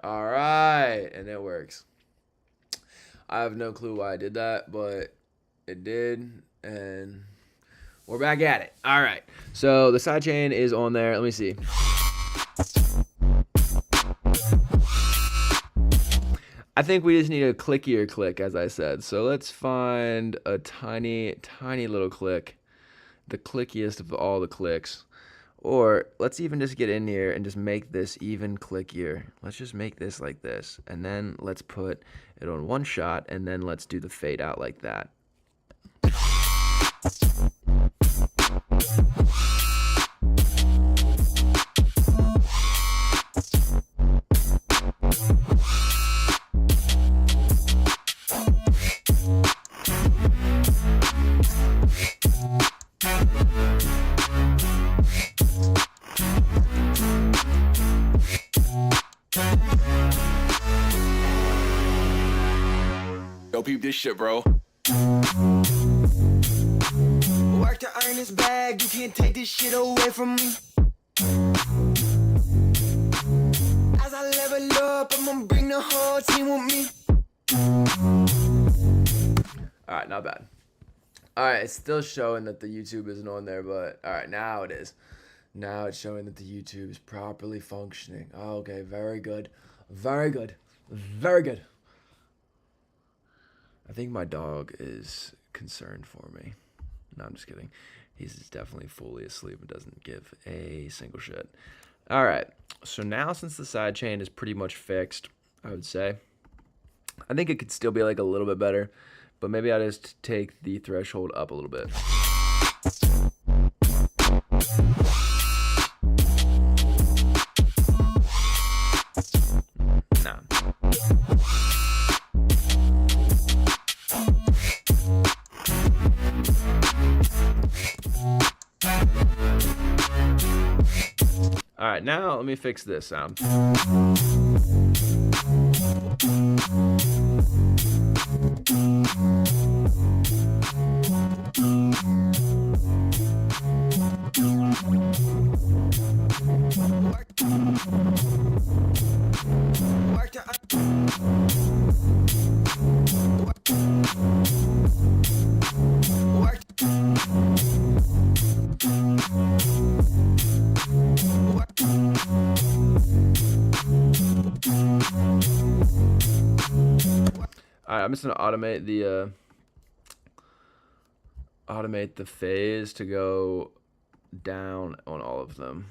All right, and it works. I have no clue why I did that, but it did, and we're back at it. All right, so the side chain is on there. Let me see. I think we just need a clickier click, as I said. So let's find a tiny, tiny little click, the clickiest of all the clicks. Or let's even just get in here and just make this even clickier. Let's just make this like this. And then let's put it on one shot, and then let's do the fade out like that. Yo, peep this shit, bro. Work to earn this bag, you can't take this shit away from me. As I level up, I'm gonna bring the whole team with me. All right, not bad. All right, it's still showing that the YouTube isn't on there, but all right, now it is. Now it's showing that the YouTube is properly functioning. Okay, very good. Very good. Very good. I think my dog is concerned for me. No, I'm just kidding. He's definitely fully asleep and doesn't give a single shit. All right, so now since the side chain is pretty much fixed, I would say, I think it could still be like a little bit better, but maybe I just take the threshold up a little bit. Nah. All right, now let me fix this sound. All right, I'm just gonna automate the phase to go down on all of them.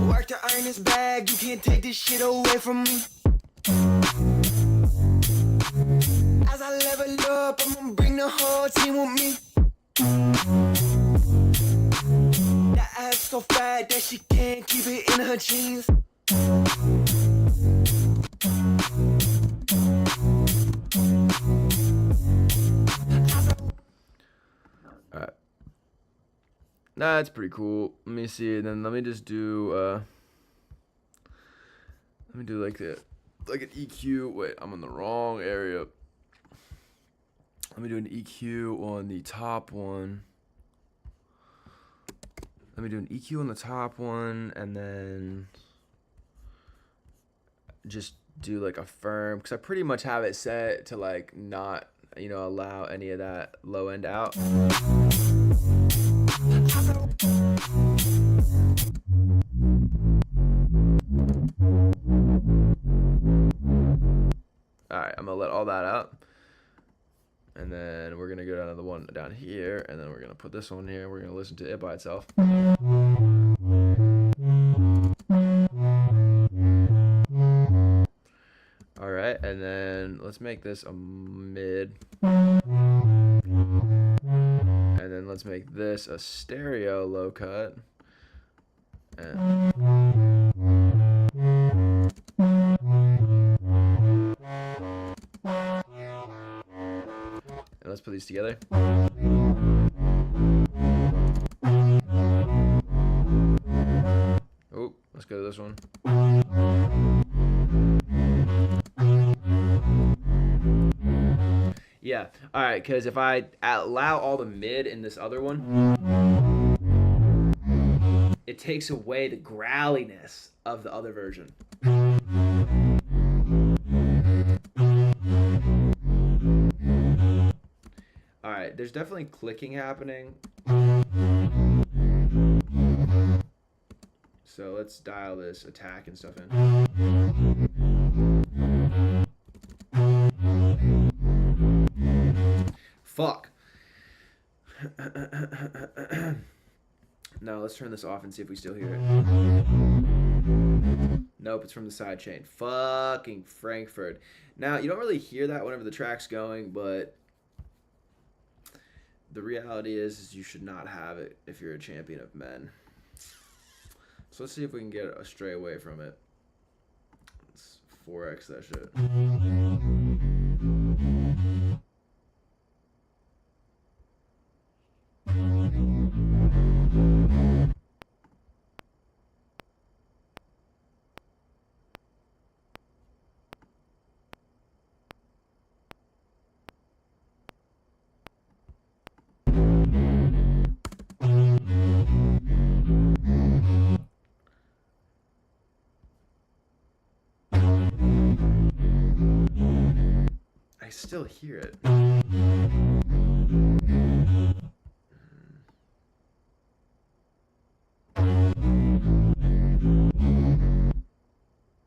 Work to earn this bag, you can't take this shit away from me. As I level up, I'm gonna bring the whole team with me. That ass so fat that she can't keep it in her jeans. All right. That's pretty cool. Let me see, and then let me just do let me do like an EQ. Wait, I'm in the wrong area. Let me do an EQ on the top one. Let me do an EQ on the top one, and then just do like a firm, because I pretty much have it set to like not, allow any of that low end out. All right, I'm gonna let all that out. And then we're gonna go down to the one down here, and then we're gonna put this one here. We're gonna listen to it by itself. All right, and then let's make this a mid. And then let's make this a stereo low cut. And let's put these together. Oh, let's go to this one. Yeah. All right, because if I allow all the mid in this other one, it takes away the growliness of the other version. All right, there's definitely clicking happening. So let's dial this attack and stuff in. Fuck. No, let's turn this off and see if we still hear it. Nope, it's from the side chain. Fucking Frankfurt. Now, you don't really hear that whenever the track's going, but the reality is you should not have it if you're a champion of men. So let's see if we can get a stray away from it. Let's 4x that shit. I still hear it.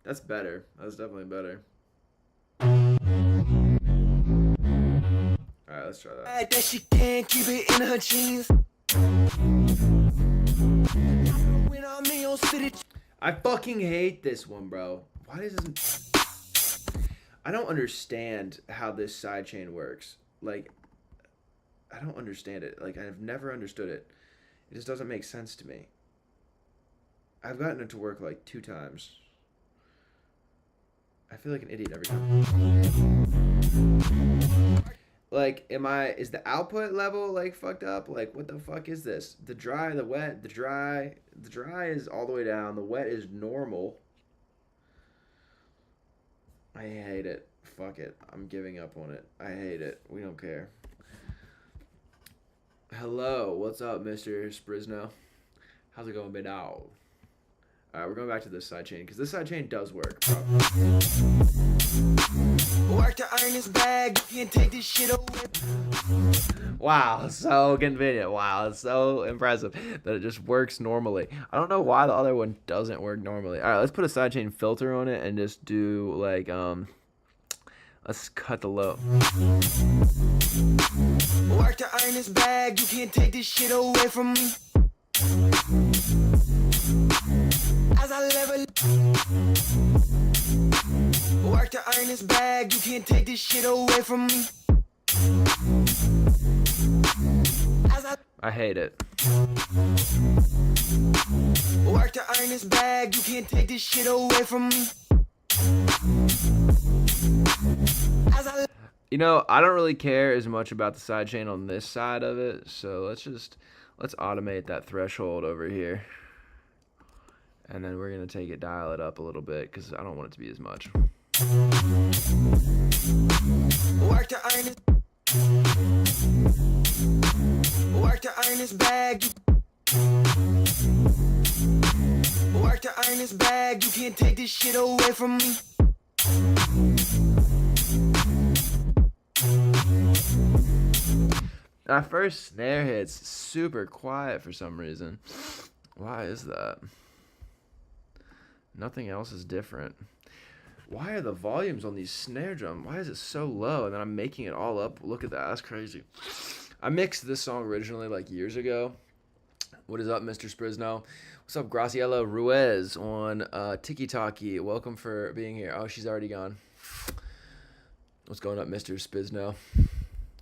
That's better. That's definitely better. Alright, let's try that. That she can't keep it in her jeans. When I'm in your city. I fucking hate this one, bro. Why does this... I don't understand how this sidechain works. Like, I don't understand it. Like, I've never understood it. It just doesn't make sense to me. I've gotten it to work like 2 times. I feel like an idiot every time. Like, is the output level like fucked up? Like, what the fuck is this? The dry, the wet, the dry is all the way down. The wet is normal. I hate it. Fuck it. I'm giving up on it. I hate it. We don't care. Hello. What's up, Mr. Sprizno? How's it going, big dog? Alright, we're going back to this sidechain because this sidechain does work. Work to earn this bag. You can't take this shit away. Wow, so convenient. Wow, it's so impressive that it just works normally. I don't know why the other one doesn't work normally. All right, let's put a sidechain filter on it and just do like let's cut the low. Work to earn this bag. You can't take this shit away from me. As I level. Work to earn this bag. You can't take this shit away from me. I hate it. Work to earn this bag. You can't take this shit away from me. You know, I don't really care as much about the sidechain on this side of it, so let's automate that threshold over here. And then we're gonna dial it up a little bit because I don't want it to be as much. Work to earn it. Work to earn this bag. Work to earn this bag. You can't take this shit away from me. That first snare hit's super quiet for some reason. Why is that? Nothing else is different. Why are the volumes on these snare drum? Why is it so low? And then I'm making it all up. Look at that. That's crazy. I mixed this song originally like years ago. What is up, Mr. Sprizno? What's up, Graciela Ruiz on Tiki Talkie? Welcome for being here. Oh, she's already gone. What's going up, Mr. Sprizno?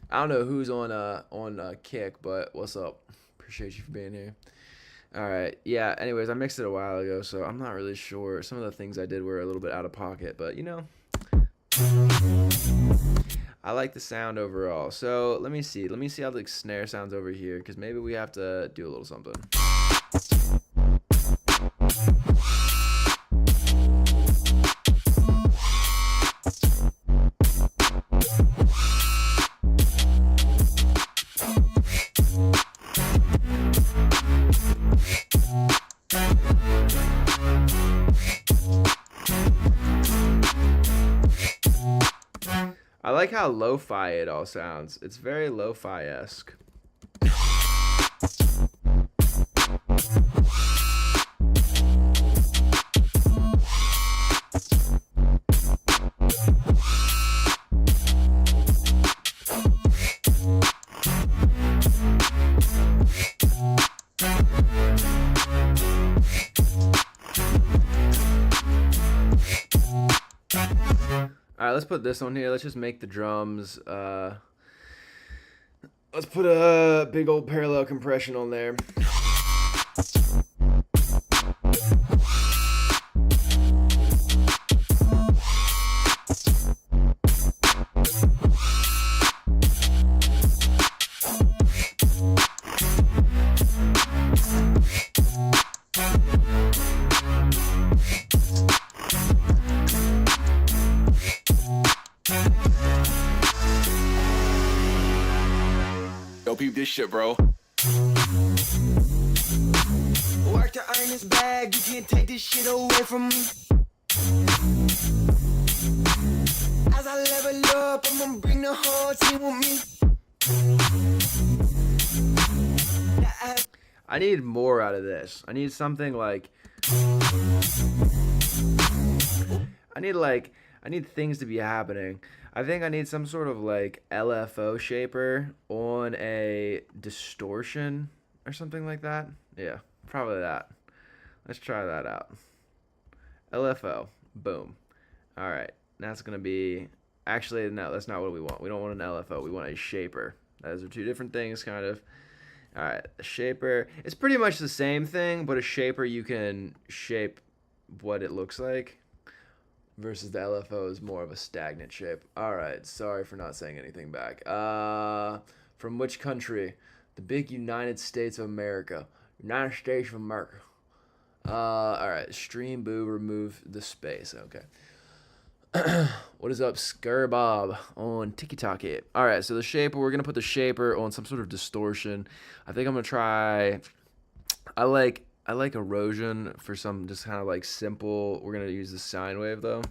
I don't know who's on Kick, but what's up? Appreciate you for being here. All right. Yeah, anyways, I mixed it a while ago, so I'm not really sure. Some of the things I did were a little bit out of pocket, but, you know, I like the sound overall. So let me see. Let me see how the snare sounds over here, because maybe we have to do a little something. I like how lo-fi it all sounds. It's very lo-fi-esque. Alright, let's put this on here. Let's just make the drums. Let's put a big old parallel compression on there. Yo, peep this shit, bro. Work to earn this bag, you can't take this shit away from me. As I level up, I'ma bring the whole team with me. I need more out of this. I need something like I need things to be happening. I think I need some sort of like LFO shaper on a distortion or something like that. Yeah, probably that. Let's try that out. LFO. Boom. All right. That's going to be... Actually, no, that's not what we want. We don't want an LFO. We want a shaper. Those are two different things, kind of. All right. A shaper. It's pretty much the same thing, but a shaper, you can shape what it looks like. Versus the LFO is more of a stagnant shape. All right. Sorry for not saying anything back. From which country? The big United States of America. United States of America. All right. Stream boo. Remove the space. Okay. What is up, Skur Bob on TikTok? All right. So the shaper. We're gonna put the shaper on some sort of distortion. I think I'm gonna try. I like erosion for some just kind of like simple. We're gonna use the sine wave though.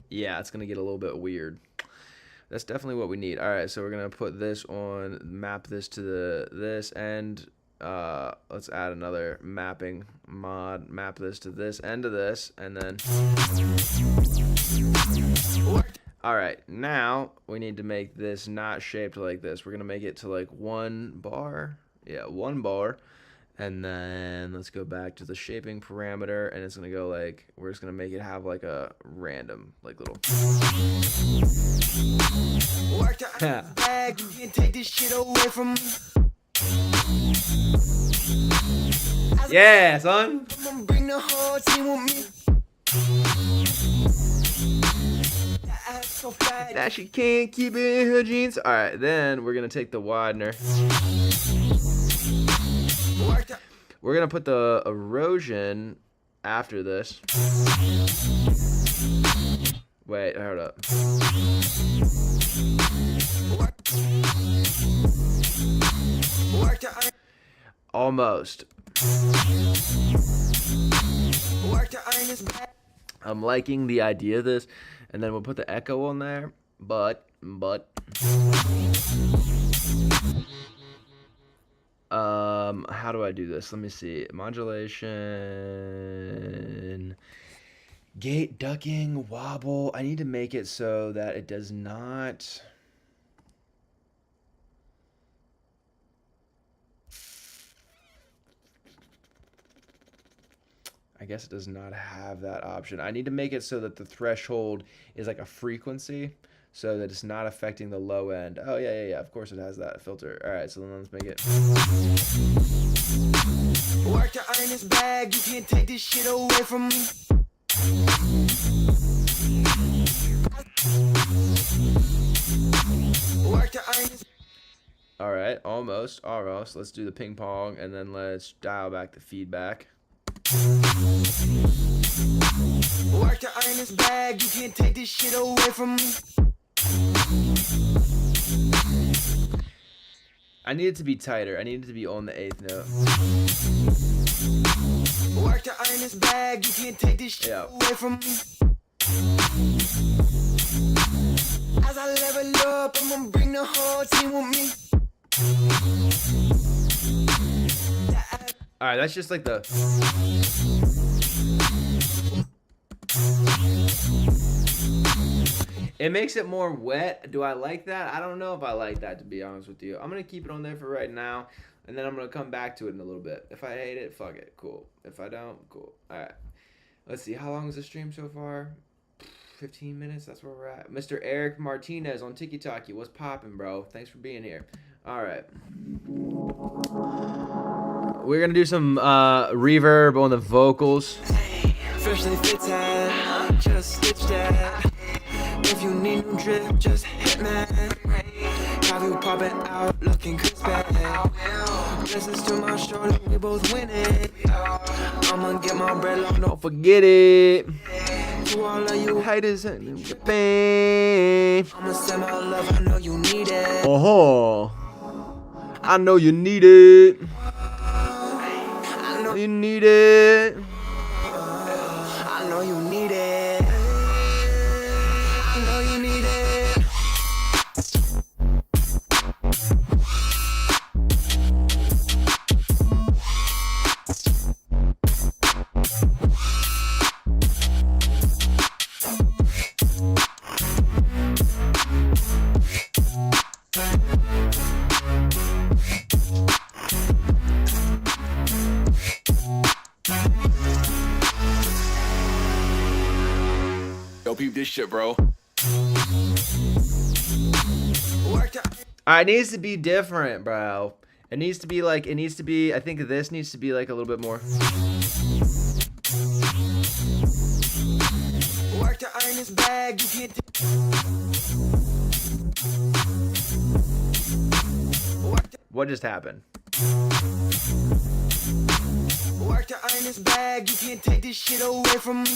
Yeah, it's gonna get a little bit weird. That's definitely what we need. All right, so we're gonna put this on, map this to this end. Let's add another mapping mod. Map this to this end of this, and then. All right, now we need to make this not shaped like this. We're gonna make it to like 1 bar. Yeah, 1 bar. And then let's go back to the shaping parameter, and it's gonna go like, we're just gonna make it have like a random like little. Work to earn this bag, you can't take this shit away from me. Yeah, son. I'ma bring the whole team with me. So fat. That she can't keep it in her jeans. All right, then we're gonna take the widener. We're gonna put the erosion after this. Wait, hold up. Almost. I'm liking the idea of this, and then we'll put the echo on there. But. How do I do this? Let me see. Modulation, gate ducking, wobble. I need to make it so that it does not. I guess it does not have that option. I need to make it so that the threshold is like a frequency, so that it's not affecting the low end. Oh, yeah. Of course it has that filter. All right, so then let's make it. Work to earn this bag, you can't take this shit away from me. Work to earn this. All right, almost. Let's do the ping pong, and then let's dial back the feedback. Work to earn this bag, you can't take this shit away from me. I need it to be tighter. I need it to be on the 8th note. Work to earn this bag, you can't take this shit away from me. level up, I'ma bring the whole team with me. All right, that's just like the. It makes it more wet. Do I like that? I don't know if I like that, to be honest with you. I'm going to keep it on there for right now, and then I'm going to come back to it in a little bit. If I hate it, fuck it. Cool. If I don't, cool. All right. Let's see. How long is the stream so far? 15 minutes? That's where we're at. Mr. Eric Martinez on TikTok. What's poppin', bro? Thanks for being here. All right. We're going to do some reverb on the vocals. Freshly fitted, just stitched that. If you need new drip, just hit me. Have you popping out, looking crispy. Blessings to my shoulder, we both winning. I'ma get my bread long, Don't forget it. to all of you. Haters in Japan. I'ma send my love, I know you need it. Oh, I know you need it. I know, You need it. I know you need it. I know you need it. Yo, peep this shit, bro. Work the It needs to be different, bro. It needs to be like, it needs to be, I think this needs to be like a little bit more. work to earn this bag, you can't work to, What just happened? work to earn this bag, you can't take this shit away from me.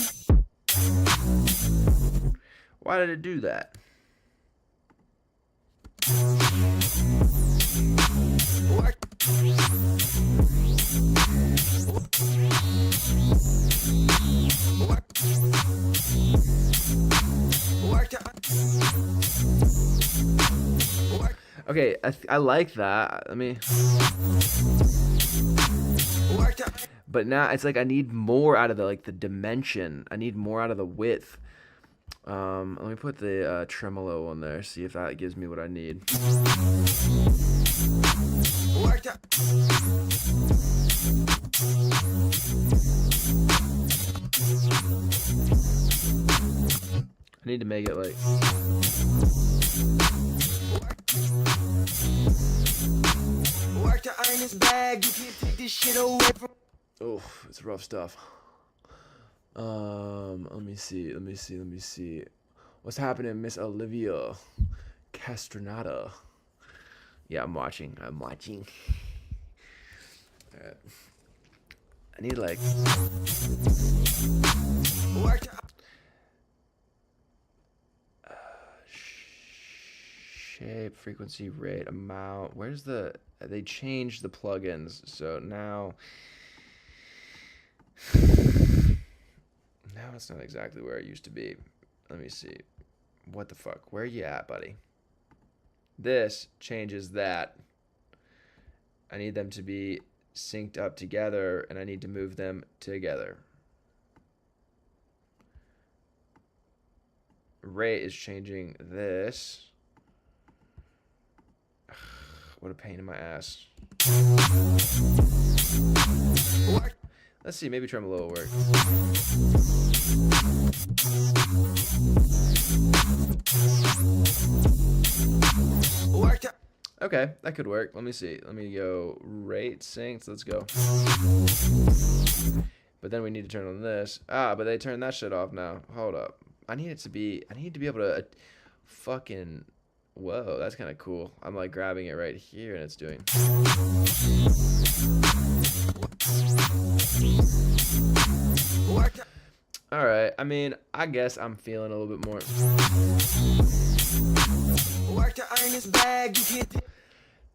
Why did it do that? Work. Work. Work to work. Okay, I like that. I mean, Work to but now it's like I need more out of the like the dimension. I need more out of the width. Let me put the tremolo on there. See if that gives me what I need. work to I need to make it like. work to earn this bag, you can't take this shit away from. Oh, it's rough stuff. Let me see. What's happening, Miss Olivia Castronata? Yeah, I'm watching. Alright. I need like Work to shape, frequency, rate, amount. Where's the? They changed the plugins, so now it's not exactly where it used to be. Let me see. What the fuck? Where you at, buddy? This changes that. I need them to be synced up together, and I need to move them together. Rate is changing this. What a pain in my ass. work. Let's see, maybe tremolo will work. Work to Okay, that could work. Let me see. Let me go rate synced. Let's go. But then we need to turn on this. But they turned that shit off now. Hold up. I need to be able to fucking. Whoa, that's kind of cool. I'm like grabbing it right here and it's doing. work to All right. I mean, I guess I'm feeling a little bit more. work to earn this bag, you can't take.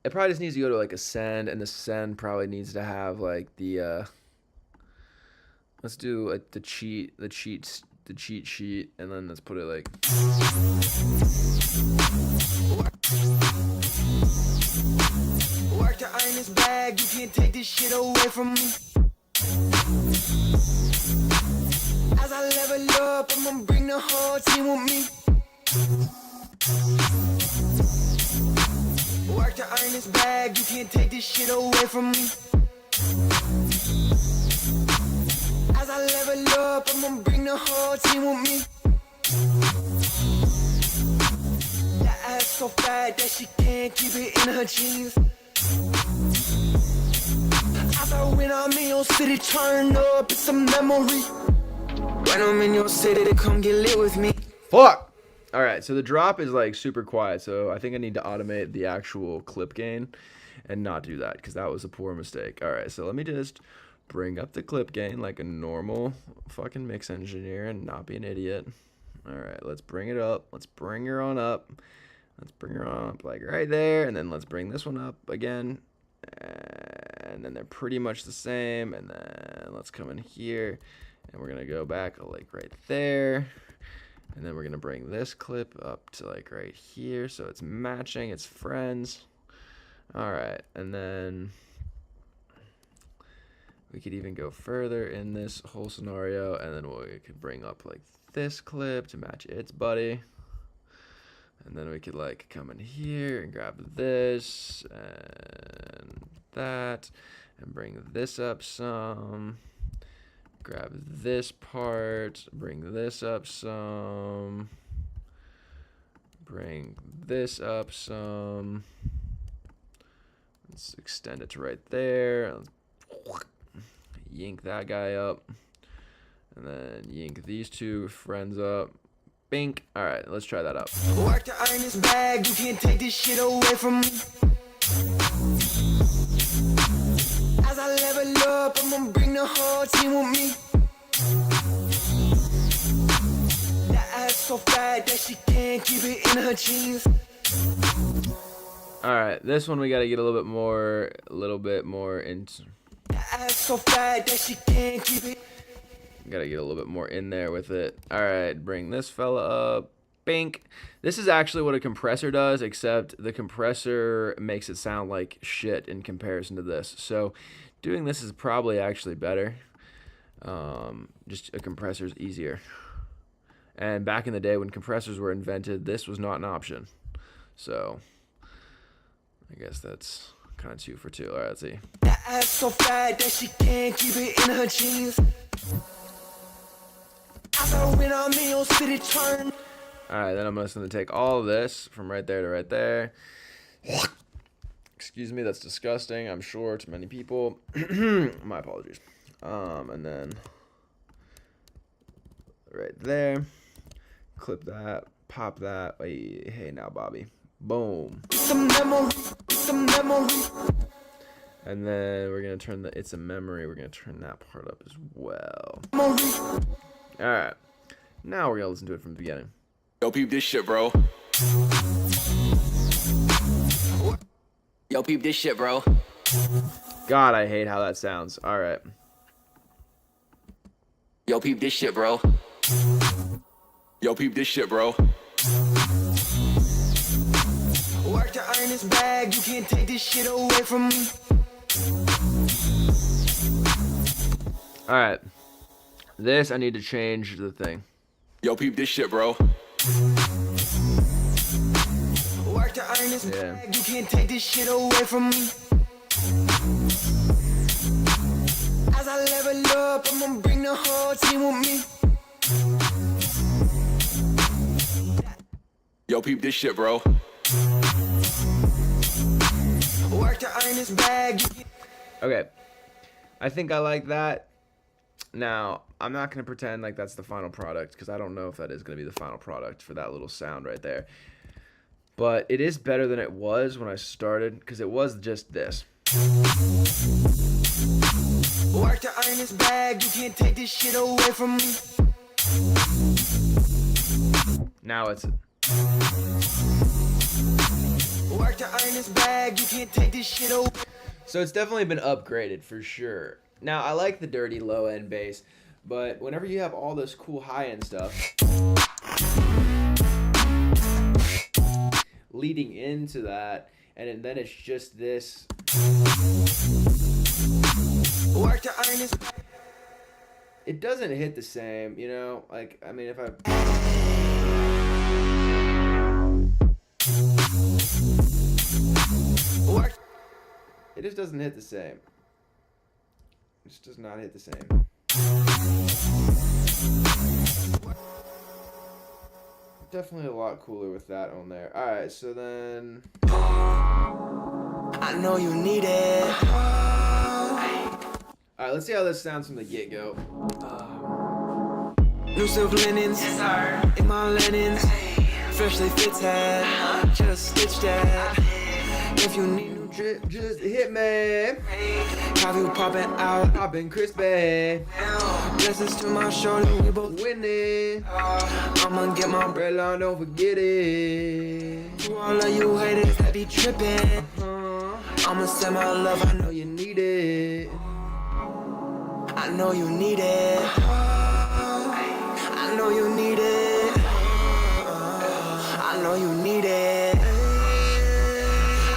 It probably just needs to go to like a send, and the send probably needs to have like the. Let's do the cheat the cheat sheet, and then let's put it like. Work to earn this bag, you can't take this shit away from me. As I level up, I'ma bring the whole team with me. Work to earn this bag, you can't take this shit away from me. As I level up, I'ma bring the whole team with me. That ass so fat that she can't keep it in her jeans. As I win, I'm in your city, turn up, it's a memory. When I'm in your city, to come get lit with me. Fuck! Alright, so the drop is like super quiet, so I think I need to automate the actual clip gain and not do that, because that was a poor mistake. Alright, so let me just bring up the clip gain like a normal fucking mix engineer and not be an idiot. Alright, let's bring it up. Let's bring her on up. Let's bring her on up like right there, and then let's bring this one up again. And then they're pretty much the same, and then let's come in here, and we're gonna go back like right there. And then we're going to bring this clip up to like right here. So it's matching. It's friends. All right. And then we could even go further in this whole scenario. And then we could bring up like this clip to match its buddy. And then we could like come in here and grab this and that. And bring this up some. Grab this part, bring this up some, bring this up some. Let's extend it to right there. Let's yank that guy up, and then yank these two friends up. Bink. All right, let's try that out. Work to earn this bag, you can't take this shit away from me. As I level up, I'ma bring the whole team with me. That ass so fat that she can't keep it in her jeans. Alright, this one we gotta get a little bit more into. That ass so fat that she can't keep it. Gotta get a little bit more in there with it. Alright, bring this fella up. Bink. This is actually what a compressor does, except the compressor makes it sound like shit in comparison to this. So doing this is probably actually better. Just a compressor is easier. And back in the day when compressors were invented, this was not an option. So I guess that's kind of 2 for 2. All right, let's see. That ass so fat that she can't keep it in her jeans. As I win, I'm in your city, turn. All right, then I'm just going to take all of this from right there to right there. Excuse me, that's disgusting, I'm sure, to many people. My apologies. And then right there, clip that, pop that. Hey now, Bobby. Boom. Some memory, some memory. And then we're going to turn the It's a Memory. We're going to turn that part up as well. Memory. All right. Now we're going to listen to it from the beginning. Yo, peep this shit, bro. Yo, peep this shit, bro. God, I hate how that sounds. All right. Yo, peep this shit, bro. Yo, peep this shit, bro. Work to earn this bag, you can't take this shit away from me. All right. This, I need to change the thing. Yo, peep this shit, bro. Work to earn this bag, you can't take this shit away from me. As I level up, I'ma bring the whole team with me. Yo, peep this shit, bro. Work to earn this bag. Okay. I think I like that. Now, I'm not going to pretend like that's the final product, because I don't know if that is going to be the final product for that little sound right there. But it is better than it was when I started, because it was just this. Work to earn this bag, you can't take this shit away from me. Now it's... Work to earn this bag, you can't take this shit away. So it's definitely been upgraded for sure. Now, I like the dirty low-end bass, But whenever you have all this cool high-end stuff leading into that, and then it's just this, Work to earn this. it doesn't hit the same, you know? Like, I mean, if I... Work. It just doesn't hit the same. It just does not hit the same. Definitely a lot cooler with that on there. Alright, so then... I know you need it. Alright, let's see how this sounds from the get-go. New silk linens in my linens, freshly fitted. Just stitch that. If you need new Drip, just hit me. have you popping out. I've been crispy. Blessings to my shorty, we both. Winning. I'ma get my bread. Red line, don't forget it. To all of you haters that be tripping, Uh-huh. I'ma send my love. I know You need it. I know you need it. I know you need it. I know you need it.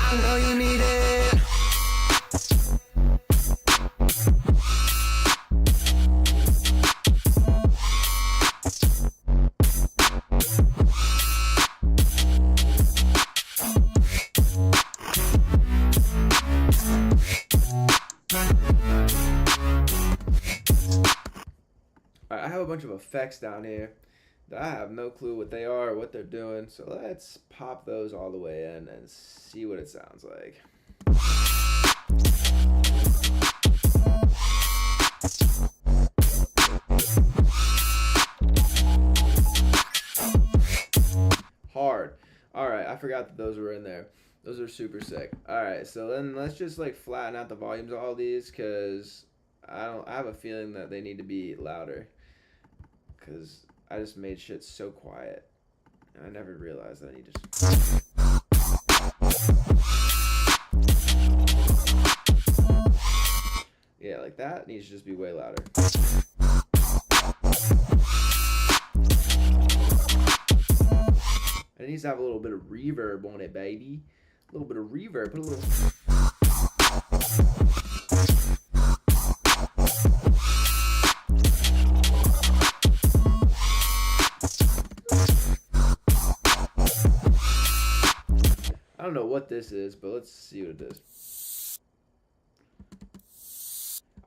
I know you need it. Alright, I have a bunch of effects down here that I have no clue what they are or what they're doing. So let's pop those all the way in and see what it sounds like. Hard. Alright, I forgot that those were in there. Those are super sick. Alright, so then let's just like flatten out the volumes of all these, because I have a feeling that they need to be louder, because I just made shit so quiet and I never realized that I need to... Yeah, like that needs to just be way louder. And it needs to have a little bit of reverb on it, baby. A little bit of reverb. Put a little... I don't know what this is, but let's see what it is.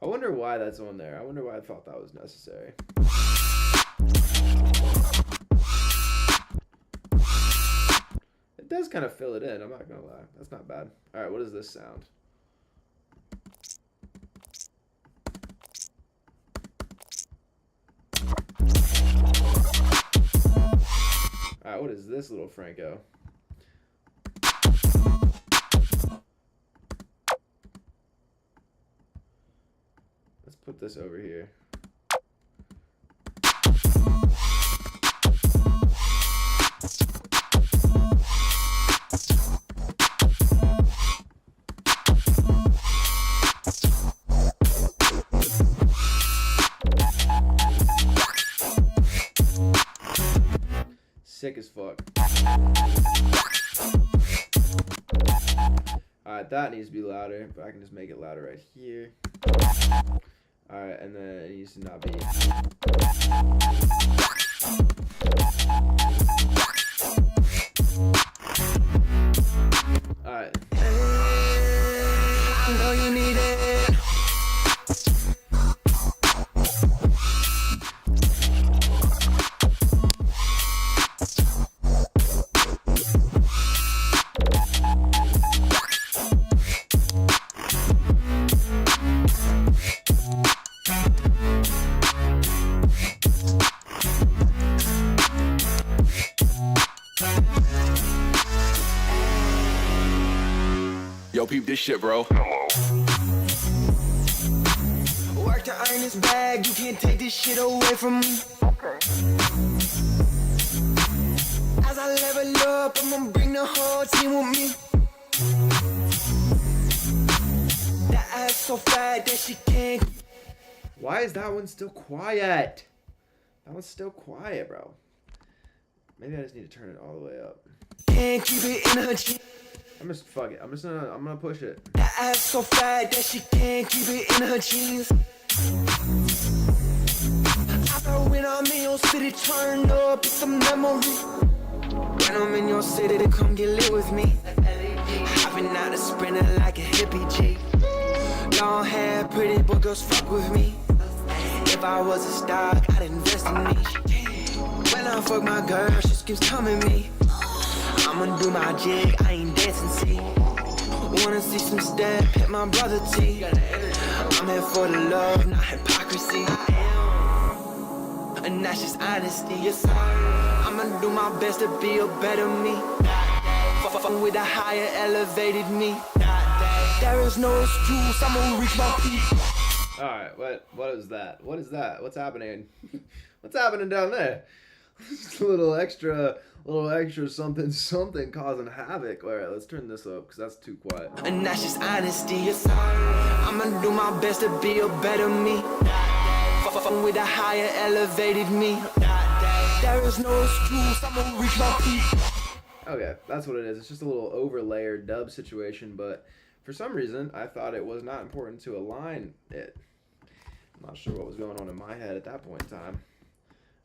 I wonder why that's on there. I wonder why I thought that was necessary. It does kind of fill it in, I'm not gonna lie. That's not bad. Alright, what does this sound? Alright, what is this little Franco? Let's put this over here. Sick as fuck. Alright, that needs to be louder, but I can just make it louder right here. Alright, and then it needs to not be. Alright. I know you need it. Yo, peep this shit, bro. Work to earn this bag, you can't take this shit away from me. As I level up, I'ma bring the whole team with me. That ass so fat that she can't. Why is that one still quiet? That one's still quiet, bro. Maybe I just need to turn it all the way up. Can't keep it in her jeans. Fuck it. I'm gonna push it. That ass so fat that she can't keep it in her jeans. After when I'm in your city, turn up, it's a memory. When I'm in your city, to come get lit with me. I've been out a sprinter like a hippie G. Long hair, pretty boy girls fuck with me. If I was a stock, I'd invest in me. When I fuck my girl, she keeps coming me. I'ma do my jig, I ain't dancing, see. Wanna see some step, hit my brother T. I'm here for the love, not hypocrisy. And that's just honesty, yes. I'ma do my best to be a better me. Fucking with a higher elevated me. There is no excuse, I'ma reach my peak. Alright, what is that? What is that? What's happening? What's happening down there? Just a little extra something causing havoc. Alright, let's turn this up because that's too quiet. And that's just honesty, yes. I'ma do my best to be a better me. Fucking with a higher elevated me. There is no excuse, I'ma reach my peak. Okay, that's what it is. It's just a little overlayered dub situation, but for some reason, I thought it was not important to align it. I'm not sure what was going on in my head at that point in time.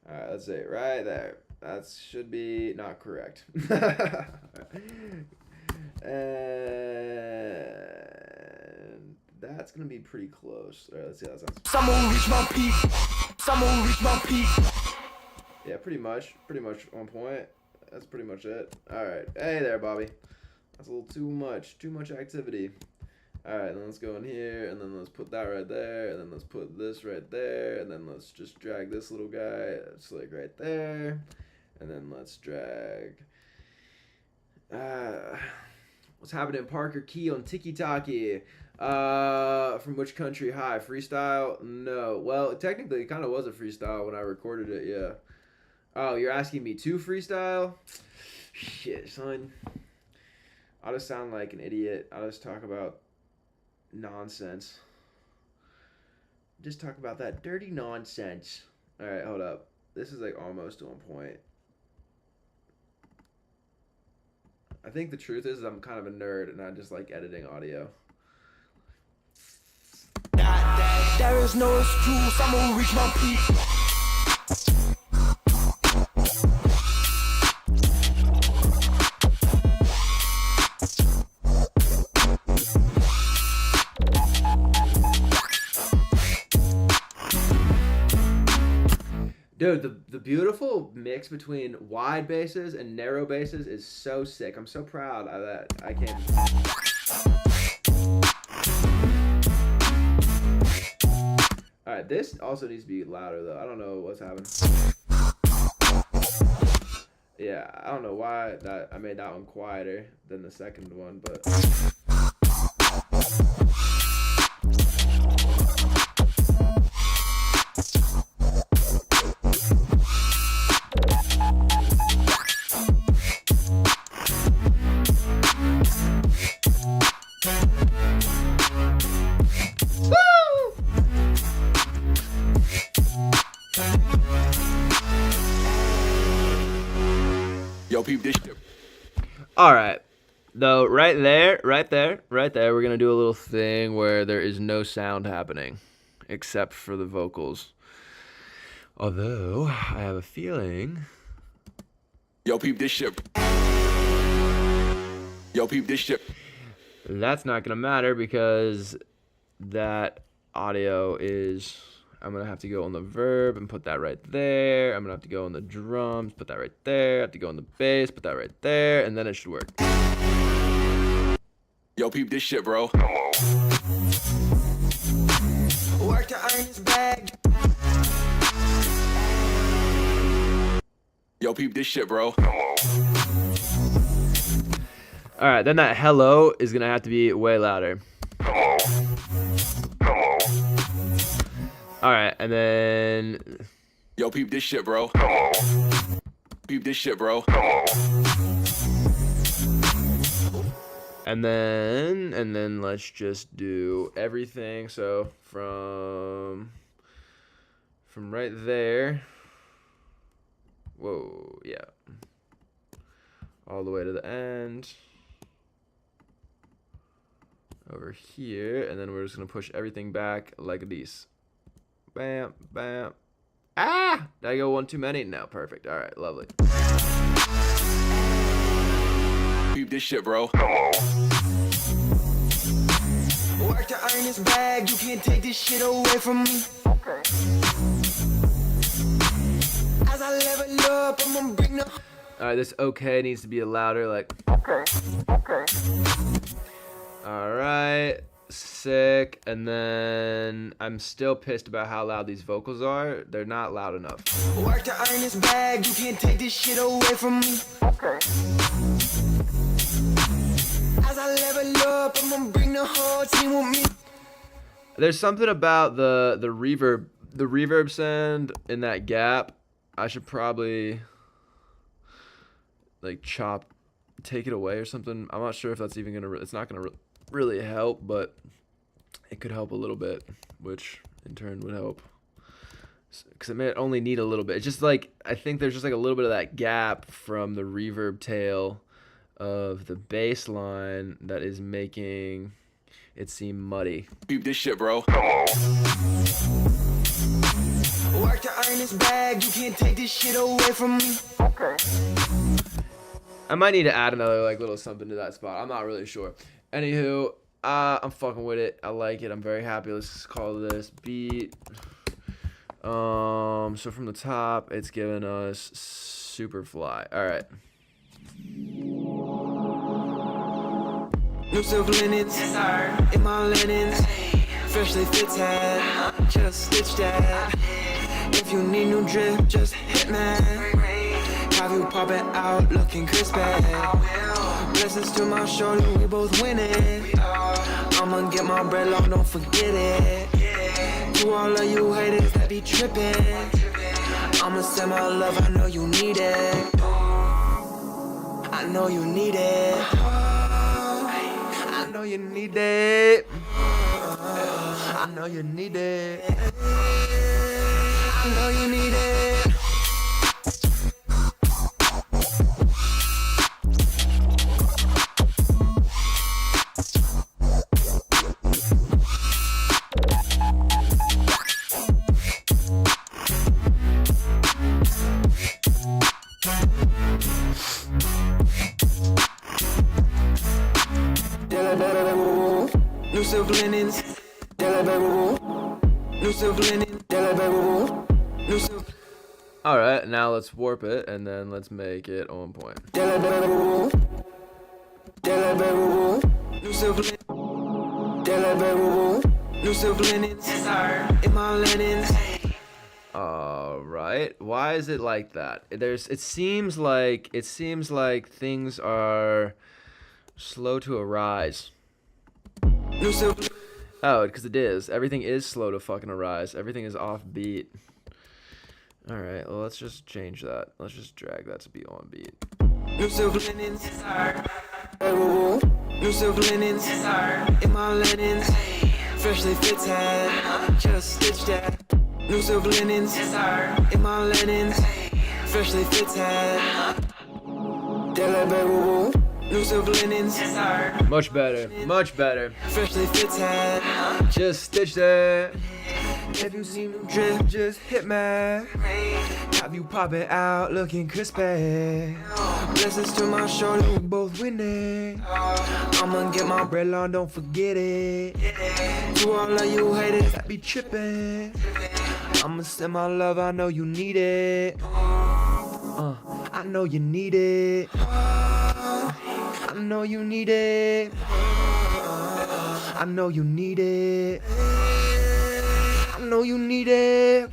Alright, let's see. Right there. That should be not correct. And that's going to be pretty close. Alright, let's see how that sounds. Someone reach my peak. Someone reach my peak. Yeah, pretty much on point. That's pretty much it. Alright. Hey there, Bobby. That's a little too much activity. Alright, then let's go in here, and then let's put that right there, and then let's put this right there, and then let's just drag this little guy, like right there, and then let's drag, what's happening, Parker Key on Tiki Taki, from which country? Hi, freestyle? No, well, technically it kind of was a freestyle when I recorded it, yeah. Oh, you're asking me to freestyle? Shit, son. I'll just sound like an idiot. I'll just talk about nonsense. Just talk about that dirty nonsense. Alright, hold up. This is like almost on point. I think the truth is I'm kind of a nerd and I just like editing audio. There is no excuse, I'ma reach my peak. Dude, the beautiful mix between wide basses and narrow basses is so sick. I'm so proud of that. I can't. Alright, this also needs to be louder though. I don't know what's happening. Yeah, I don't know why that I made that one quieter than the second one, but Yo, peep this shit. all right. Though right there, we're gonna do a little thing where there is no sound happening, except for the vocals. Although I have a feeling. Yo, peep this shit. Yo, peep this shit. That's not gonna matter because that audio is. I'm gonna have to go on the verb and put that right there. I'm gonna have to go on the drums, put that right there. I have to go on the bass, put that right there, and then it should work. Yo, peep this shit, bro. Work to earn his bag. Yo, peep this shit, bro. All right, then that hello is gonna have to be way louder. All right, and then. Yo, peep this shit, bro. Peep this shit, bro. And then let's just do everything. So from from right there. Whoa, yeah. All the way to the end. Over here, and then we're just gonna push everything back like this. Bam, bam. Ah! Did I go one too many? No, perfect. All right, lovely. Peep this shit, bro. Work to earn this bag, you can't take this shit away from me. As I level up, I'ma bring the. All right, this okay needs to be louder, like. All right, sick. And then I'm still pissed about how loud these vocals are. They're not loud enough. Work to earn this bag, you can't take this shit away from me. As I level up, I'ma bring the whole team with me. There's something about the reverb sound in that gap. I should probably like take it away or something. I'm not sure if that's even gonna. It's not gonna really help, but it could help a little bit, which in turn would help. Because it may only need a little bit. It's just like I think there's just like a little bit of that gap from the reverb tail of the bass line that is making it seem muddy. Peep this shit, bro. Work to earn this bag, you can't take this shit away from me. I might need to add another like little something to that spot. I'm not really sure. Anywho, I'm fucking with it. I like it. I'm very happy. Let's just call this beat. So from the top, it's giving us Superfly. All right. New silk linens, in my linens, freshly fitted, just stitched that. If you need new drip, just hit me. Have you popping out, looking crispy. Blessings to my shorty, we both winning. I'ma get my bread long, don't forget it. To all of you haters that be tripping, I'ma send my love, I know you need it. I know you need it. I know you need it. I know you need it. I know you need it. New silk linens, new silk linen, new silk. All right, now let's warp it and then let's make it on point. New silk linen, new silk linens, in my linens. All right. Why is it like that? It seems like things are slow to arise. New silk. Oh, because it is. Everything is slow to fucking arise. Everything is off beat. All right. Well, let's just change that. Let's just drag that to be on beat. New silk linens, new silk linens, in my linens, freshly fitted, just stitched that. New silk linens, in my linens, freshly fitted. New silk linens, Much better. Much better. freshly fitted. Just stitch that. If you see new drip, Just hit me. Have you popping out looking crispy? blessings to my shorty, we Both winning. I'ma get my bread Red Lawn, don't forget it. to all of you haters. That be tripping. I'ma send my love, I know you need it. I know you need it. I know you need it. I know you need it. I know you need it.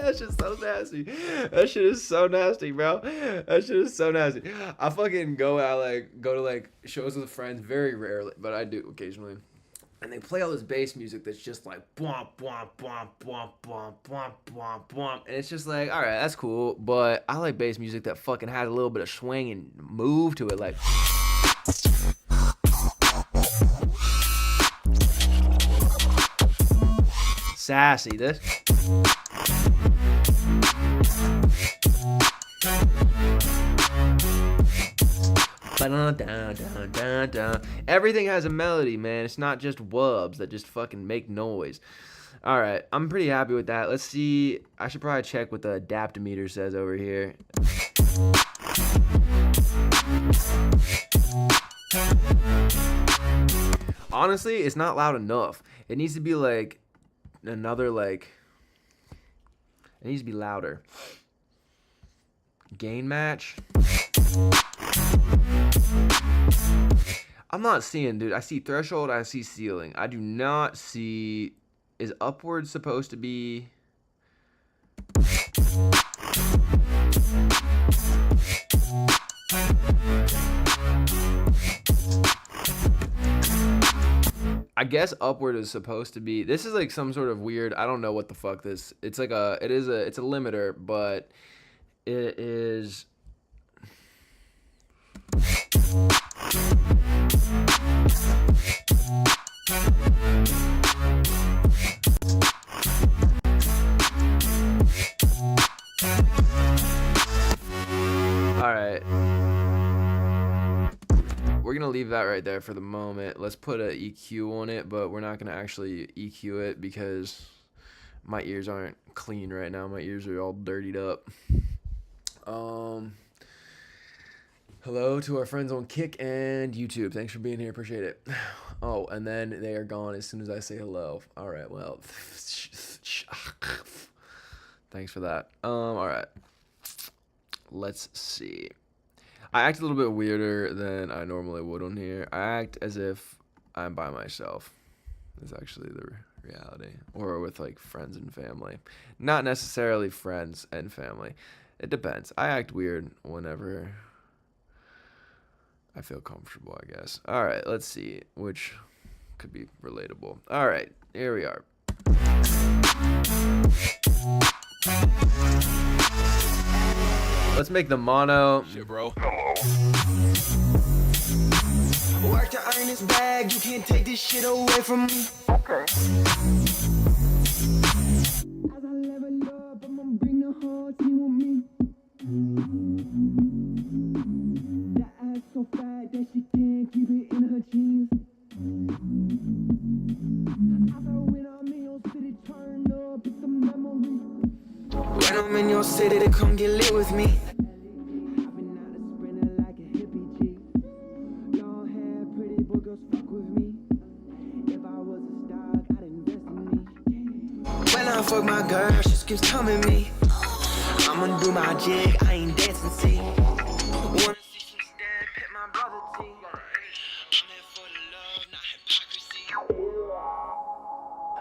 That shit's so nasty. That shit is so nasty, bro. That shit is so nasty. I fucking go to shows with friends very rarely, but I do occasionally. And they play all this bass music that's just like bwomp bwomp bwomp bwomp bwomp bwomp bwomp bwomp, and it's just like, all right, that's cool, but I like bass music that fucking has a little bit of swing and move to it, like. sassy. This. Everything has a melody, man. It's not just wubs that just fucking make noise. All right, I'm pretty happy with that. Let's see. I should probably check what the adaptometer says over here. Honestly, it's not loud enough. It needs to be like another like. It needs to be louder. Gain match. I'm not seeing, dude. I see threshold. I see ceiling. I do not see. Is upward supposed to be? I guess upward is supposed to be. This is like some sort of weird. I don't know what the fuck this. It's like a. It's a limiter, but it is. All right. We're going to leave that right there for the moment. Let's put an EQ on it, but we're not going to actually EQ it because my ears aren't clean right now. My ears are all dirtied up. Hello to our friends on Kick and YouTube. Thanks for being here. Appreciate it. Oh, and then they are gone as soon as I say hello. All right, well. Thanks for that. All right. Let's see. I act a little bit weirder than I normally would on here. I act as if I'm by myself. That's actually the reality. Or with like friends and family. Not necessarily friends and family. It depends. I act weird whenever I feel comfortable, I guess. All right, let's see which could be relatable. All right, here we are. Let's make the mono. Shit, bro. Work to earn this bag, you can't take this shit away from me. Okay. As I level up, I'ma bring the whole team with me. That ass so fat that she can't keep it in her jeans. As I when I'm in your city, turn up, it's a memory. When I'm in your city, to come get lit with me. Fuck my girl, she keeps telling me I'ma do my jig, I ain't dancing, see. Wanna see some stand, pit my brother team. I'm here for the love, not hypocrisy.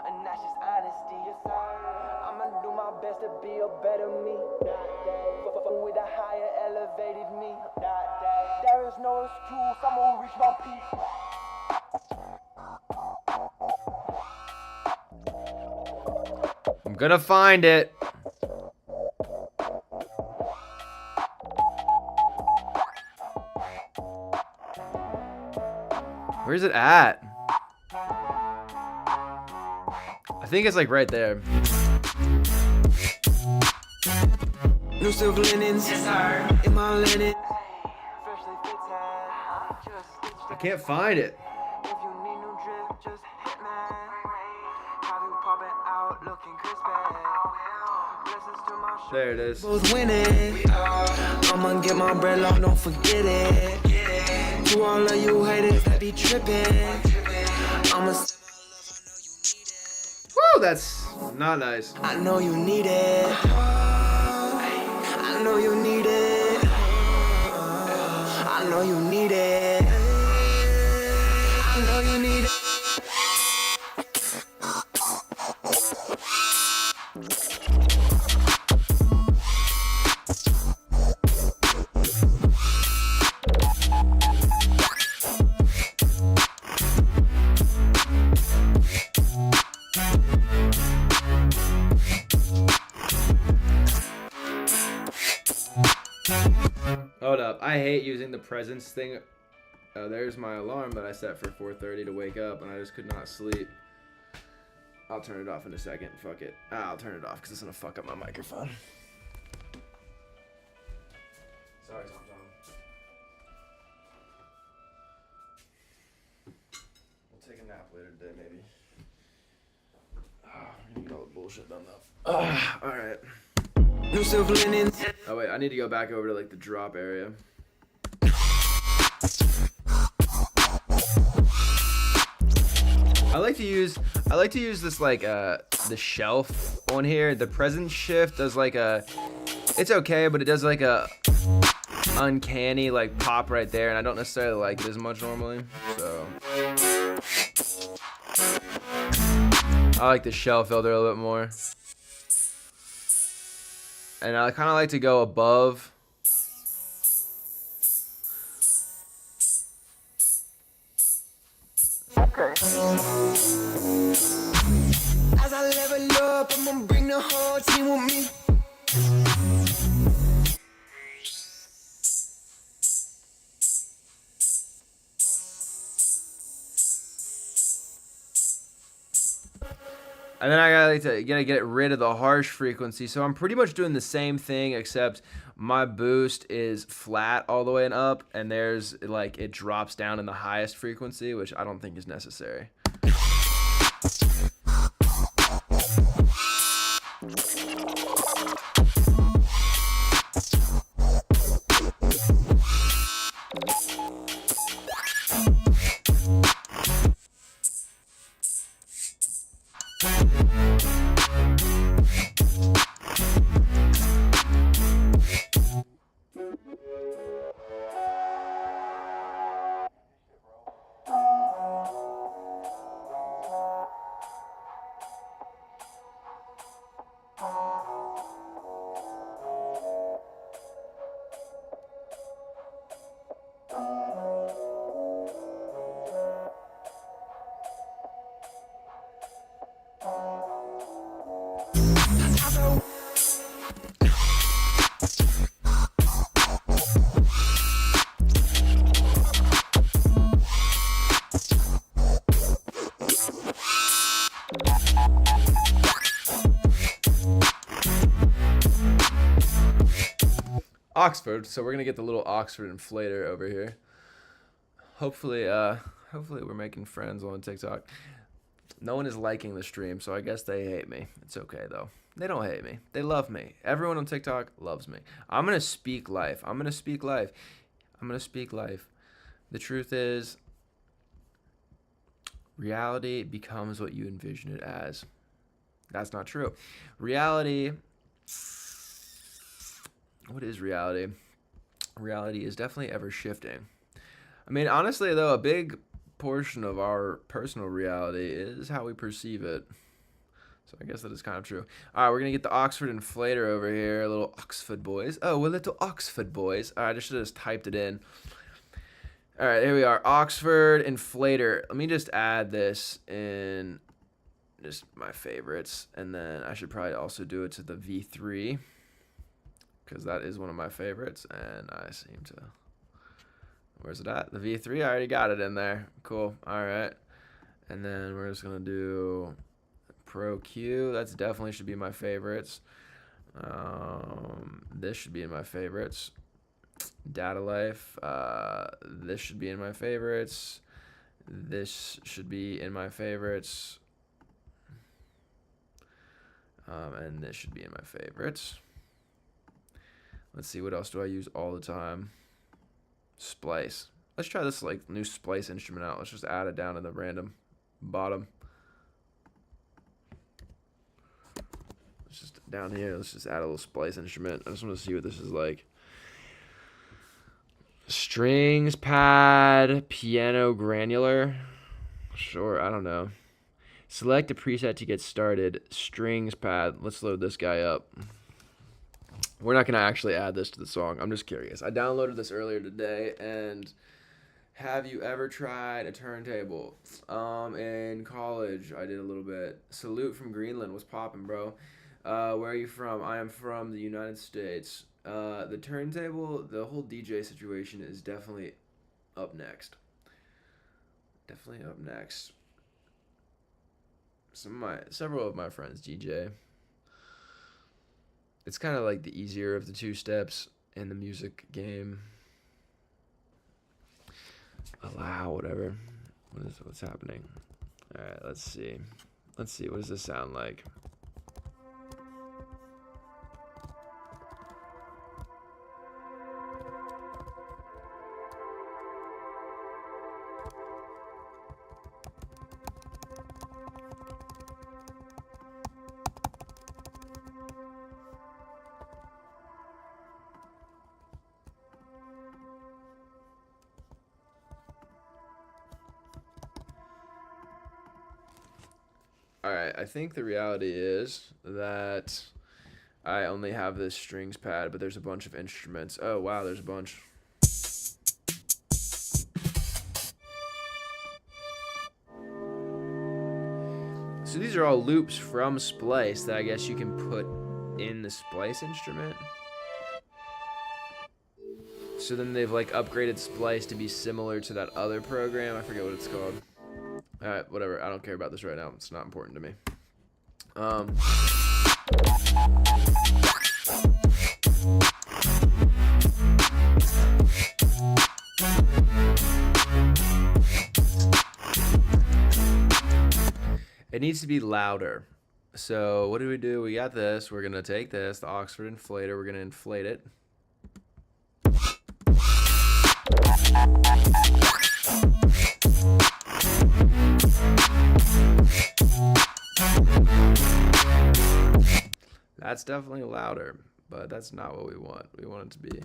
And that's just honesty. I'ma do my best to be a better me. With a higher elevated me. There is no excuse, I'ma reach my peak. I'm gonna find it. Where's it at? I think it's like right there. New silk linens, yes, sir. In my linen. I can't find it. If you need new drip, just hit me. Have you popping out looking crispy? Blessings to my show. There it is. Both winning. I'ma get my bread long, don't forget it. To all of you haters that be tripping. I'ma Woo, that's not nice. I know you need it. I know you need it. I know you need it. I know you need it. Hold up. I hate using the presence thing. Oh, there's my alarm that I set for 4:30 to wake up, and I just could not sleep. I'll turn it off in a second. Fuck it. I'll turn it off because it's gonna fuck up my microphone. Sorry, Tom Tom. We'll take a nap later today, maybe. We're gonna get all the bullshit done though. Alright. New silver linens. Oh wait, I need to go back over to like the drop area. I like to use this like the shelf on here. The present shift does like it's okay, but it does like a uncanny like pop right there, and I don't necessarily like it as much normally. So I like the shelf filter a little bit more. And I kind of like to go above. Okay. As I level up, I'ma bring the whole team with me. And then I gotta get rid of the harsh frequency. So I'm pretty much doing the same thing, except my boost is flat all the way and up, and there's like it drops down in the highest frequency, which I don't think is necessary. Oxford, so we're gonna get the little Oxford inflator over here. Hopefully we're making friends on TikTok. No one is liking the stream, so I guess they hate me. It's okay though. They don't hate me. They love me. Everyone on TikTok loves me. I'm gonna speak life. I'm gonna speak life. I'm gonna speak life. The truth is, reality becomes what you envision it as. That's not true. Reality. What is reality? Reality is definitely ever shifting. I mean, honestly, though, a big portion of our personal reality is how we perceive it. So I guess that is kind of true. All right, we're going to get the Oxford inflator over here. A little Oxford boys. Oh, we're little Oxford boys. All right, I should have just typed it in. All right, here we are. Oxford inflator. Let me just add this in just my favorites. And then I should probably also do it to the V3. Because that is one of my favorites, and I seem to... Where's it at? The V3? I already got it in there. Cool. All right. And then we're just going to do Pro Q. That's definitely should be my favorites. This should be in my favorites. Data Life. This should be in my favorites. This should be in my favorites. And this should be in my favorites. Let's see, what else do I use all the time? Splice. Let's try this like new splice instrument out. Let's just add it down in the random bottom. Let's just down here, let's just add a little splice instrument. I just want to see what this is like. Strings, pad, piano, granular. Sure, I don't know. Select a preset to get started. Strings, pad. Let's load this guy up. We're not going to actually add this to the song. I'm just curious. I downloaded this earlier today, and have you ever tried a turntable? In college, I did a little bit. Salute from Greenland. What's poppin', bro? Where are you from? I am from the United States. The turntable, the whole DJ situation is definitely up next. Definitely up next. several of my friends DJ. It's kind of like the easier of the two steps in the music game. Allow whatever. What's happening? All right, let's see. What does this sound like? Alright, I think the reality is that I only have this strings pad, but there's a bunch of instruments. Oh, wow, there's a bunch. So these are all loops from Splice that I guess you can put in the Splice instrument. So then they've like upgraded Splice to be similar to that other program. I forget what it's called. Alright, whatever. I don't care about this right now. It's not important to me. It needs to be louder. So what do? We got this. We're going to take this, the Oxford inflator. We're going to inflate it. That's definitely louder, but that's not what we want. We want it to be.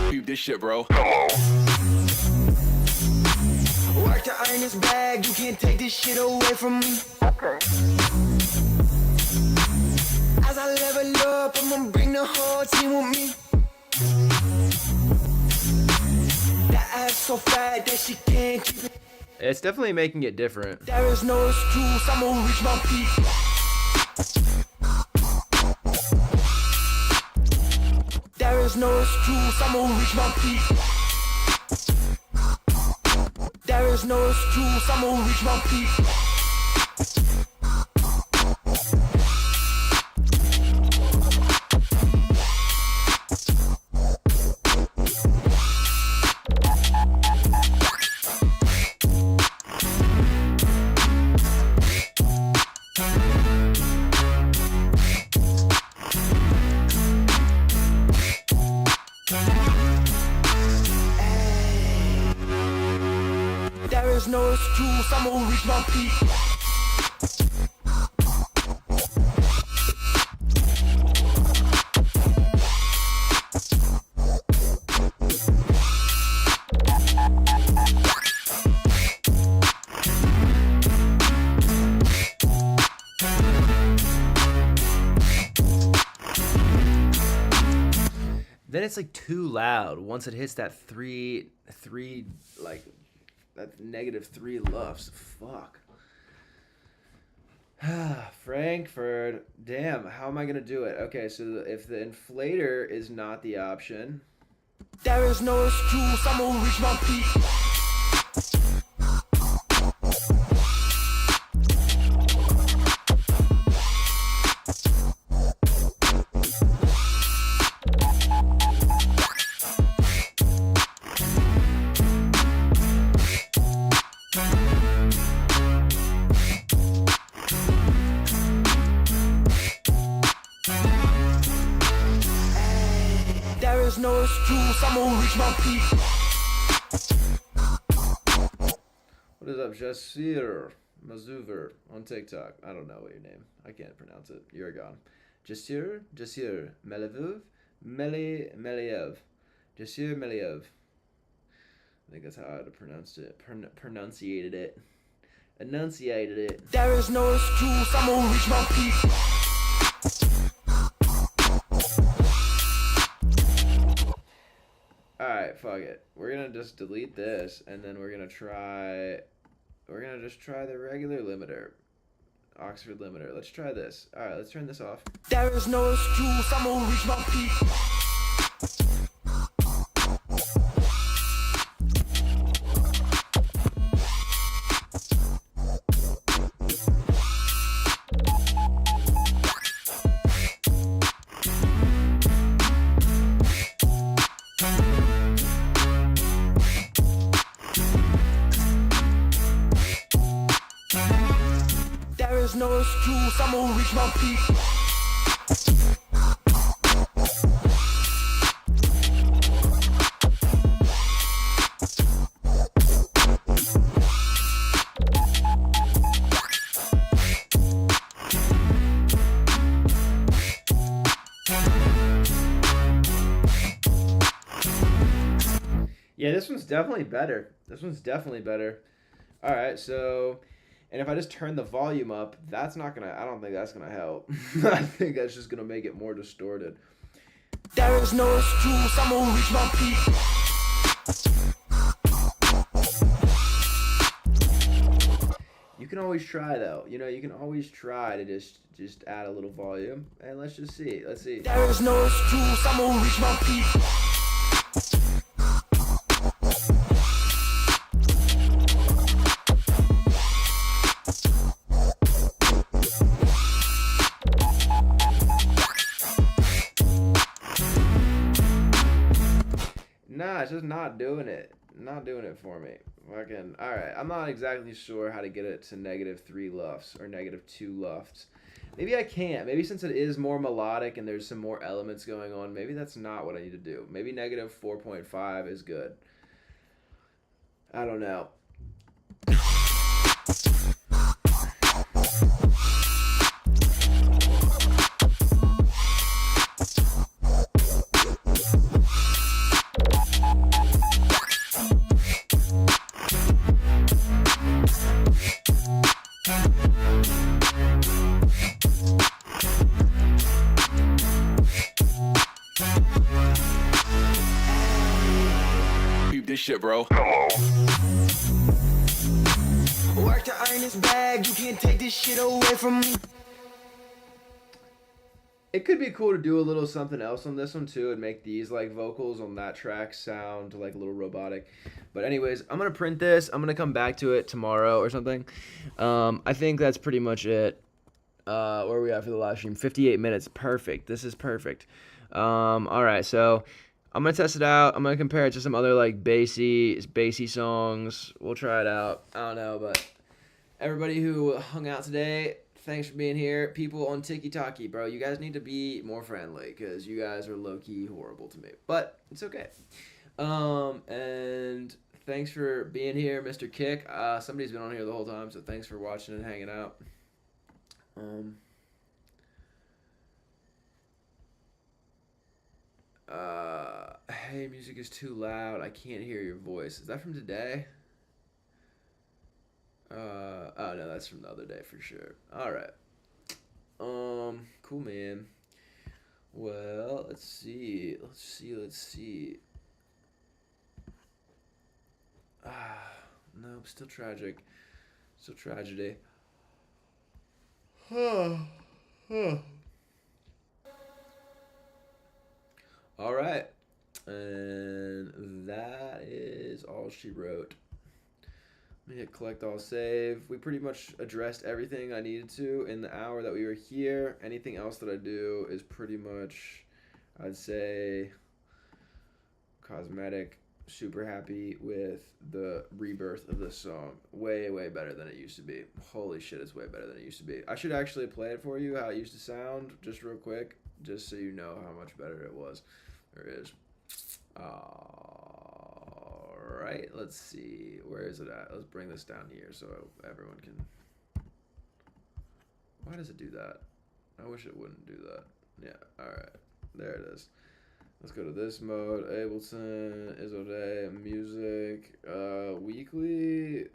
Peep this shit, bro. Work to earn this bag, you can't take this shit away from me. Okay. As I level up, I'ma bring the whole team with me. That ass so fat that she can't keep it. It's definitely making it different. There is no excuse, I'ma reach my peak. There is no excuse, I'ma reach my peak. There is no excuse, I'ma reach my peak. There is no excuse, I'ma reach my peak. Then it's like too loud once it hits that three like that -3 lufs. Fuck. Frankfurt. Damn, how am I gonna do it? Okay, so if the inflator is not the option. There is no excuse, I'ma reach my peak. There is no excuse, I'ma reach my peak. What is up, Jasir Mazuver on TikTok? I don't know what your name. I can't pronounce it. You're gone. Jasir Melev, Meliev. Jasir Meliev. I think that's how I'd have pronounced it. Pronunciated it. enunciated it. There is no excuse, I'm gonna reach my peak. Alright, fuck it. We're gonna just delete this, and then we're gonna just try the regular limiter. Oxford limiter. Let's try this. Alright, let's turn this off. There is no excuse, I'm gonna reach my peak. There is no excuse, I'm gonna reach my peak. Yeah, this one's definitely better. This one's definitely better. Alright, so... And if I just turn the volume up, that's not gonna... I don't think that's gonna help. I think that's just gonna make it more distorted. There is no excuse, I'm gonna reach my peak. You can always try, though. You know, you can always try to just add a little volume. And let's just see. Let's see. There is no excuse, I'm gonna reach my peak. Nah, it's just not doing it. Not doing it for me. Fucking, alright. I'm not exactly sure how to get it to -3 lufts or -2 lufts. Maybe I can't. Maybe since it is more melodic and there's some more elements going on, maybe that's not what I need to do. Maybe -4.5 is good. I don't know. Peep this shit, bro. Work to earn this bag, you can't take this shit away from me. It could be cool to do a little something else on this one too and make these like vocals on that track sound like a little robotic. But anyways, I'm going to print this. I'm going to come back to it tomorrow or something. I think that's pretty much it. Where are we at for the live stream? 58 minutes. Perfect. This is perfect. All right, so I'm going to test it out. I'm going to compare it to some other like bassy songs. We'll try it out. I don't know, but everybody who hung out today, thanks for being here. People on TikTok, bro, you guys need to be more friendly because you guys are low-key horrible to me. But it's okay. And thanks for being here, Mr. Kick. Somebody's been on here the whole time, so thanks for watching and hanging out. Hey, music is too loud. I can't hear your voice. Is that from today? Oh no, that's from the other day for sure. All right. Cool, man. Well, let's see. Nope, still tragic. Still tragedy. All right. And that is all she wrote. Let me hit collect all save. We pretty much addressed everything I needed to in the hour that we were here. Anything else that I do is pretty much, I'd say, cosmetic. Super happy with the rebirth of this song. Way, way better than it used to be. Holy shit, it's way better than it used to be. I should actually play it for you, how it used to sound, just real quick, just so you know how much better it was, or is. Alright, let's see. Where is it at? Let's bring this down here so everyone can... Why does it do that? I wish it wouldn't do that. Yeah, alright. There it is. Let's go to this mode. Ableton, Isode, music, weekly,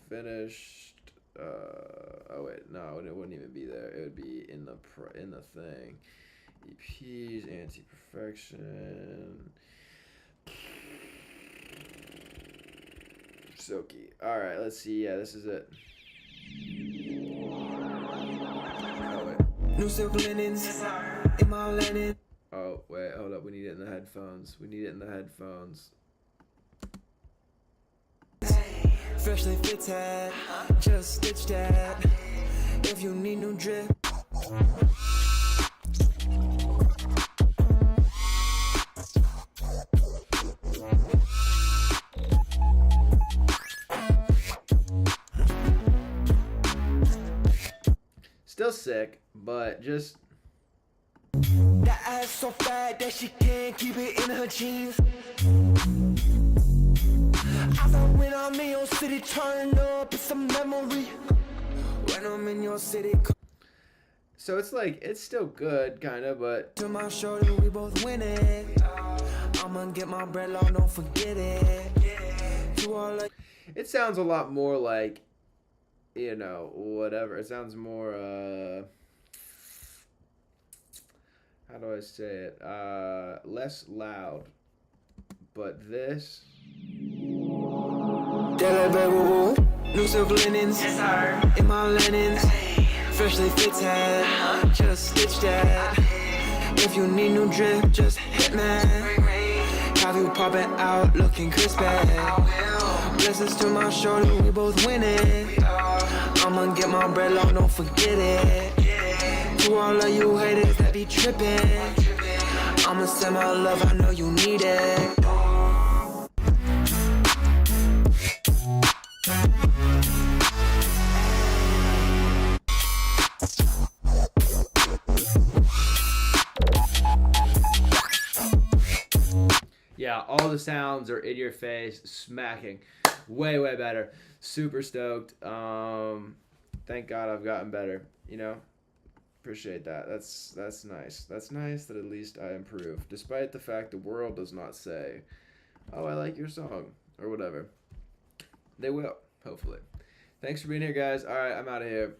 finished. Oh wait, no, it wouldn't even be there. It would be in the thing. EPs, anti-perfection. Silky. All right, let's see. Yeah, this is it. Oh wait. New silk linens in my linen. Oh wait, hold up. We need it in the headphones. We need it in the headphones. Freshly fitted, just stitched that. If you need new drip. Still sick, but just That ass so fat that she can't keep it in her jeans. I thought when I'm in your city, turn up, it's a memory. When I'm in your city, so it's like it's still good, kind of, but to my shoulder, we both winning. I'ma get my bread long, don't forget it. To all of it sounds a lot more like, you know, whatever. It sounds more how do I say it? Less loud. But this new silk linens in my linens. Freshly fitted, just stitched that. If you need new drip, just hit me. Have you popping out, looking crispy. Blessings to my shoulder, we both winning. I'ma get my bread long, don't forget it. To all of you haters that be tripping, I'ma send my love, I know you need it. yeah, all the sounds are in your face, smacking. Way better. Super stoked. Thank God I've gotten better, you know? Appreciate that. That's nice. That's nice that at least I improve, despite the fact the world does not say, "Oh, I like your song," or whatever. They will, hopefully. Thanks for being here, guys. All right, I'm out of here.